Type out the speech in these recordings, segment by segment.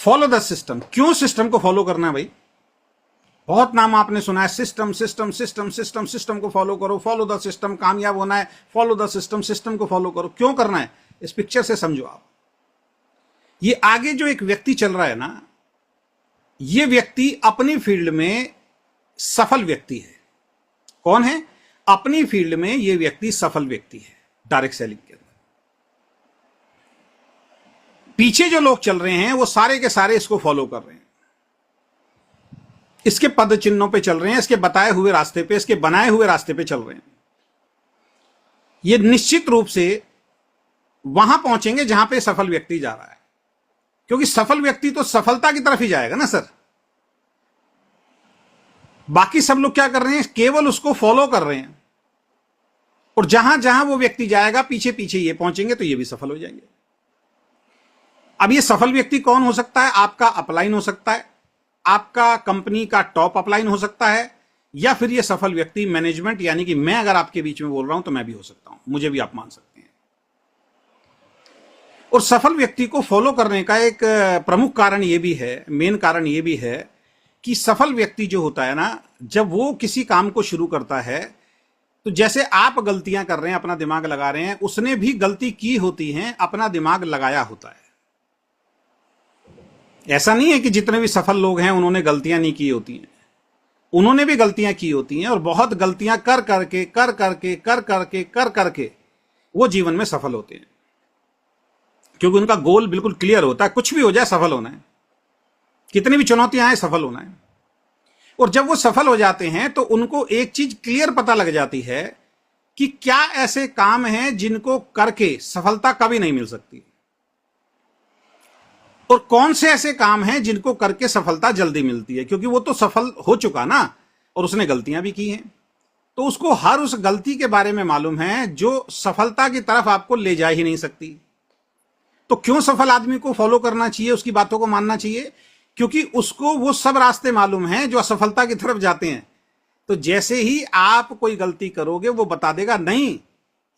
Follow the system. क्यों system को follow करना है भाई? बहुत नाम आपने सुना है, system system system system, system को फॉलो करो, फॉलो द सिस्टम, कामयाब होना है, फॉलो द सिस्टम, सिस्टम को फॉलो करो। क्यों करना है? इस पिक्चर से समझो आप। ये आगे जो एक व्यक्ति चल रहा है ना, ये व्यक्ति अपनी फील्ड में सफल व्यक्ति है। कौन है? अपनी फील्ड में ये व्यक्ति सफल व्यक्ति है डायरेक्ट सेलिंग के अंदर। पीछे जो लोग चल रहे हैं वो सारे के सारे इसको फॉलो कर रहे हैं, इसके पद चिन्हों पे चल रहे हैं, इसके बताए हुए रास्ते पे, इसके बनाए हुए रास्ते पे चल रहे हैं। ये निश्चित रूप से वहां पहुंचेंगे जहां पे सफल व्यक्ति जा रहा है, क्योंकि सफल व्यक्ति तो सफलता की तरफ ही जाएगा ना सर। बाकी सब लोग क्या कर रहे हैं? केवल उसको फॉलो कर रहे हैं, और जहां जहां वो व्यक्ति जाएगा पीछे पीछे ये पहुंचेंगे तो ये भी सफल हो जाएंगे। अब ये सफल व्यक्ति कौन हो सकता है? आपका अपलाइन हो सकता है, आपका कंपनी का टॉप अपलाइन हो सकता है, या फिर ये सफल व्यक्ति मैनेजमेंट, यानी कि मैं अगर आपके बीच में बोल रहा हूं तो मैं भी हो सकता हूं, मुझे भी आप मान सकते हैं। और सफल व्यक्ति को फॉलो करने का एक प्रमुख कारण यह भी है, मेन कारण यह भी है कि सफल व्यक्ति जो होता है ना, जब वो किसी काम को शुरू करता है तो जैसे आप गलतियां कर रहे हैं, अपना दिमाग लगा रहे हैं, उसने भी गलती की होती है, अपना दिमाग लगाया होता है। ऐसा नहीं है कि जितने भी सफल लोग हैं उन्होंने गलतियां नहीं की होती हैं, उन्होंने भी गलतियां की होती हैं, और बहुत गलतियां कर करके वो जीवन में सफल होते हैं, क्योंकि उनका गोल बिल्कुल क्लियर होता है, कुछ भी हो जाए सफल होना है, कितनी भी चुनौतियां आए सफल होना है। और जब वो सफल हो जाते हैं तो उनको एक चीज क्लियर पता लग जाती है कि क्या ऐसे काम हैं जिनको करके सफलता कभी नहीं मिल सकती, और कौन से ऐसे काम हैं जिनको करके सफलता जल्दी मिलती है, क्योंकि वो तो सफल हो चुका ना, और उसने गलतियां भी की हैं, तो उसको हर उस गलती के बारे में मालूम है जो सफलता की तरफ आपको ले जा ही नहीं सकती। तो क्यों सफल आदमी को फॉलो करना चाहिए, उसकी बातों को मानना चाहिए? क्योंकि उसको वो सब रास्ते मालूम हैं जो असफलता की तरफ जाते हैं। तो जैसे ही आप कोई गलती करोगे वो बता देगा, नहीं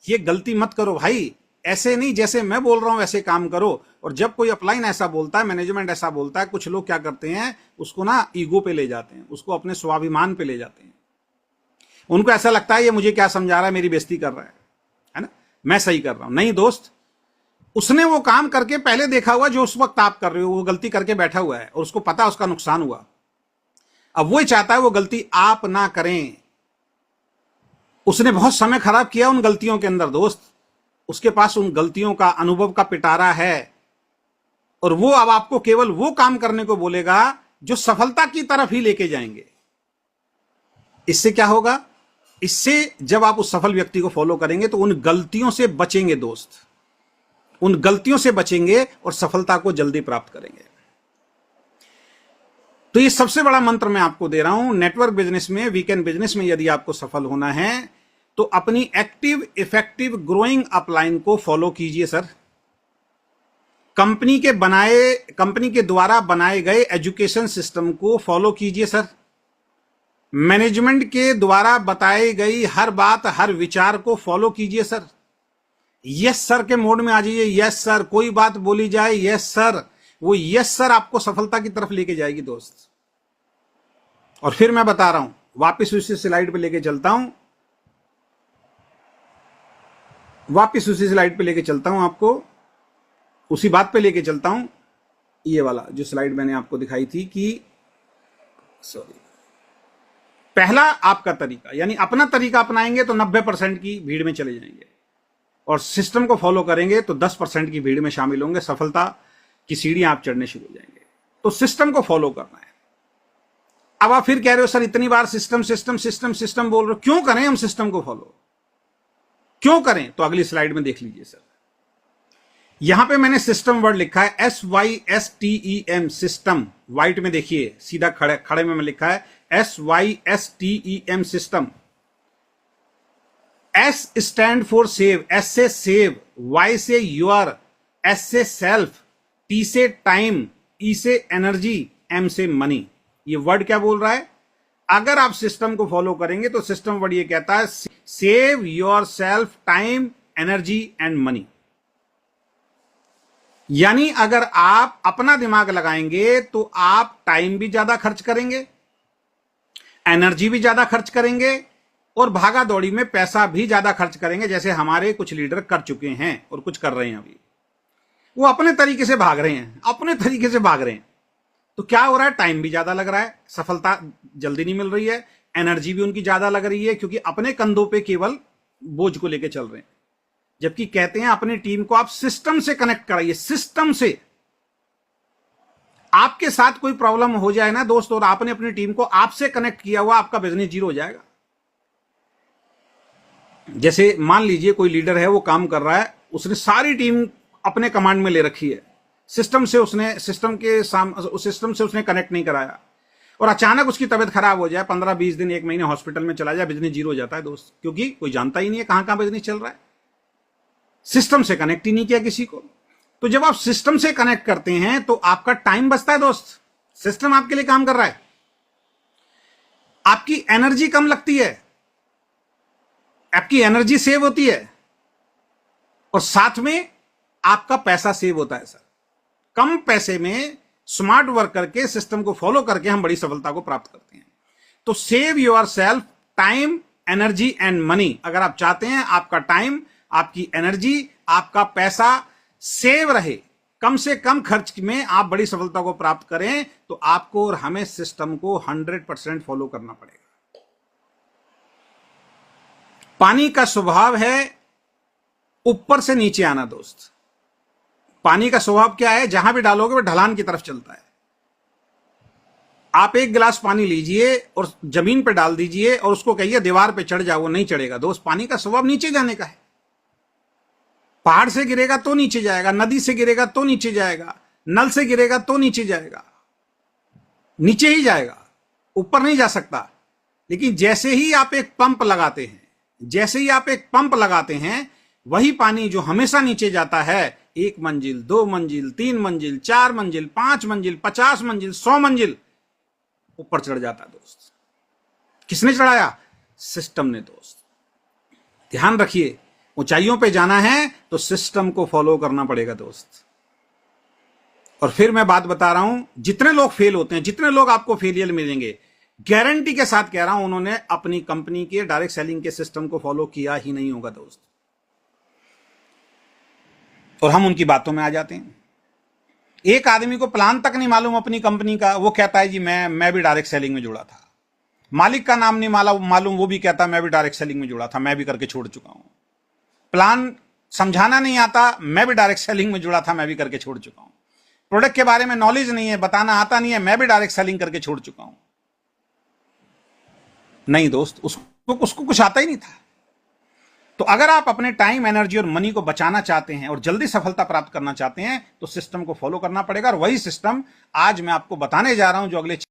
ये गलती मत करो भाई, ऐसे नहीं, जैसे मैं बोल रहा हूं वैसे काम करो। और जब कोई अपलाइन ऐसा बोलता है, मैनेजमेंट ऐसा बोलता है, कुछ लोग क्या करते हैं, उसको ना ईगो पे ले जाते हैं, उसको अपने स्वाभिमान पे ले जाते हैं। उनको ऐसा लगता है ये मुझे क्या समझा रहा है, मेरी बेइज्जती कर रहा है ना, मैं सही कर रहा हूं। नहीं दोस्त, उसने वो काम करके पहले देखा हुआ जो उस वक्त आप कर रहे हो, वो गलती करके बैठा हुआ है और उसको पता है उसका नुकसान हुआ। अब वो चाहता है वो गलती आप ना करें। उसने बहुत समय खराब किया उन गलतियों के अंदर दोस्त, उसके पास उन गलतियों का अनुभव का पिटारा है, और वो अब आपको केवल वो काम करने को बोलेगा जो सफलता की तरफ ही लेके जाएंगे। इससे क्या होगा? इससे जब आप उस सफल व्यक्ति को फॉलो करेंगे तो उन गलतियों से बचेंगे दोस्त, उन गलतियों से बचेंगे और सफलता को जल्दी प्राप्त करेंगे। तो ये सबसे बड़ा मंत्र मैं आपको दे रहा हूं नेटवर्क बिजनेस में, वीकेंड बिजनेस में। यदि आपको सफल होना है तो अपनी एक्टिव इफेक्टिव ग्रोइंग अपलाइन को फॉलो कीजिए सर। कंपनी के द्वारा बनाए गए एजुकेशन सिस्टम को फॉलो कीजिए सर। मैनेजमेंट के द्वारा बताई गई हर बात, हर विचार को फॉलो कीजिए सर। यस सर के मोड में आ जाइए, यस सर, कोई बात बोली जाए यस सर, वो यस सर आपको सफलता की तरफ लेके जाएगी दोस्त। और फिर मैं बता रहा हूं, वापस उसी स्लाइड पे लेके चलता हूं, आपको उसी बात पे लेके चलता हूं। ये वाला जो स्लाइड मैंने आपको दिखाई थी कि पहला आपका तरीका, यानी अपना तरीका अपनाएंगे तो 90% की भीड़ में चले जाएंगे, और सिस्टम को फॉलो करेंगे तो 10% की भीड़ में शामिल होंगे, सफलता की सीढ़ियां आप चढ़ने शुरू हो जाएंगे। तो सिस्टम को फॉलो करना है। अब आप फिर कह रहे हो सर इतनी बार सिस्टम सिस्टम सिस्टम सिस्टम बोल रहे हो, क्यों करें हम सिस्टम को फॉलो, क्यों करें? तो अगली स्लाइड में देख लीजिए सर, यहां पे मैंने सिस्टम वर्ड लिखा है SYSTEM, सिस्टम। व्हाइट में देखिए, सीधा खड़े में लिखा है SYSTEM, system. S stand for save, S से सेव, Y से योर, S से सेल्फ, T से टाइम, E से एनर्जी, M से मनी। ये वर्ड क्या बोल रहा है? अगर आप सिस्टम को फॉलो करेंगे तो सिस्टम वर्ड ये कहता है save your self, time, energy and money. यानी अगर आप अपना दिमाग लगाएंगे तो आप टाइम भी ज्यादा खर्च करेंगे, एनर्जी भी ज्यादा खर्च करेंगे और भागा दौड़ी में पैसा भी ज्यादा खर्च करेंगे, जैसे हमारे कुछ लीडर कर चुके हैं और कुछ कर रहे हैं। अभी वो अपने तरीके से भाग रहे हैं, अपने तरीके से भाग रहे हैं। तो क्या हो रहा है, टाइम भी ज्यादा लग रहा है, सफलता जल्दी नहीं मिल रही है, एनर्जी भी उनकी ज्यादा लग रही है, क्योंकि अपने कंधों पे केवल बोझ को लेकर चल रहे हैं। जबकि कहते हैं अपनी टीम को आप सिस्टम से कनेक्ट कराइए, सिस्टम से। आपके साथ कोई प्रॉब्लम हो जाए ना दोस्त, और आपने अपनी टीम को आपसे कनेक्ट किया हुआ, आपका बिजनेस जीरो हो जाएगा। जैसे मान लीजिए कोई लीडर है, वो काम कर रहा है, उसने सारी टीम अपने कमांड में ले रखी है, सिस्टम से उसने कनेक्ट नहीं कराया, और अचानक उसकी तबीयत खराब हो जाए, 15-20 दिन 1 महीने हॉस्पिटल में चला जाए, बिजनेस जीरो हो जाता है दोस्त, क्योंकि कोई जानता ही नहीं है कहां कहां बिजनेस चल रहा है, सिस्टम से कनेक्ट ही नहीं किया किसी को। तो जब आप सिस्टम से कनेक्ट करते हैं तो आपका टाइम बचता है दोस्त, सिस्टम आपके लिए काम कर रहा है, आपकी एनर्जी कम लगती है, आपकी एनर्जी सेव होती है, और साथ में आपका पैसा सेव होता है। सर, कम पैसे में स्मार्ट वर्क करके, सिस्टम को फॉलो करके हम बड़ी सफलता को प्राप्त करते हैं। तो save your self, time, energy and money. अगर आप चाहते हैं आपका टाइम, आपकी एनर्जी, आपका पैसा सेव रहे, कम से कम खर्च में आप बड़ी सफलता को प्राप्त करें, तो आपको और हमें सिस्टम को 100% फॉलो करना पड़ेगा। पानी का स्वभाव है ऊपर से नीचे आना दोस्त। पानी का स्वभाव क्या है, जहां भी डालोगे वो ढलान की तरफ चलता है। आप 1 गिलास पानी लीजिए और जमीन पे डाल दीजिए और उसको कहिए दीवार पे चढ़ जाओ, वो नहीं चढ़ेगा दोस्त। पानी का स्वभाव नीचे जाने का है। पहाड़ से गिरेगा तो नीचे जाएगा, नदी से गिरेगा तो नीचे जाएगा, नल से गिरेगा तो नीचे जाएगा, नीचे ही जाएगा, ऊपर नहीं जा सकता। लेकिन जैसे ही आप एक पंप लगाते हैं, जैसे ही आप एक पंप लगाते हैं, वही पानी जो हमेशा नीचे जाता है, 1 मंजिल, 2 मंजिल, 3 मंजिल, 4 मंजिल, 5 मंजिल, 50 मंजिल, 100 मंजिल ऊपर चढ़ जाता है दोस्त। किसने चढ़ाया? सिस्टम ने दोस्त। ध्यान रखिए, ऊंचाइयों पे जाना है तो सिस्टम को फॉलो करना पड़ेगा दोस्त। और फिर मैं बात बता रहा हूं, जितने लोग फेल होते हैं, जितने लोग आपको फेलियर मिलेंगे, गारंटी के साथ कह रहा हूं, उन्होंने अपनी कंपनी के डायरेक्ट सेलिंग के सिस्टम को फॉलो किया ही नहीं होगा दोस्त। और हम उनकी बातों में आ जाते हैं। एक आदमी को प्लान तक नहीं मालूम अपनी कंपनी का, वो कहता है जी मैं भी डायरेक्ट सेलिंग में जुड़ा था। मालिक का नाम नहीं मालूम, वो भी कहता है मैं भी डायरेक्ट सेलिंग में जुड़ा था, मैं भी करके छोड़ चुका हूं। प्लान समझाना नहीं आता, मैं भी डायरेक्ट सेलिंग में जुड़ा था, मैं भी करके छोड़ चुका हूं। प्रोडक्ट के बारे में नॉलेज नहीं है, बताना आता नहीं है, मैं भी डायरेक्ट सेलिंग करके छोड़ चुका हूं। नहीं दोस्त, उसको कुछ आता ही नहीं था। तो अगर आप अपने टाइम, एनर्जी और मनी को बचाना चाहते हैं और जल्दी सफलता प्राप्त करना चाहते हैं, तो सिस्टम को फॉलो करना पड़ेगा। और वही सिस्टम आज मैं आपको बताने जा रहा हूं, जो अगले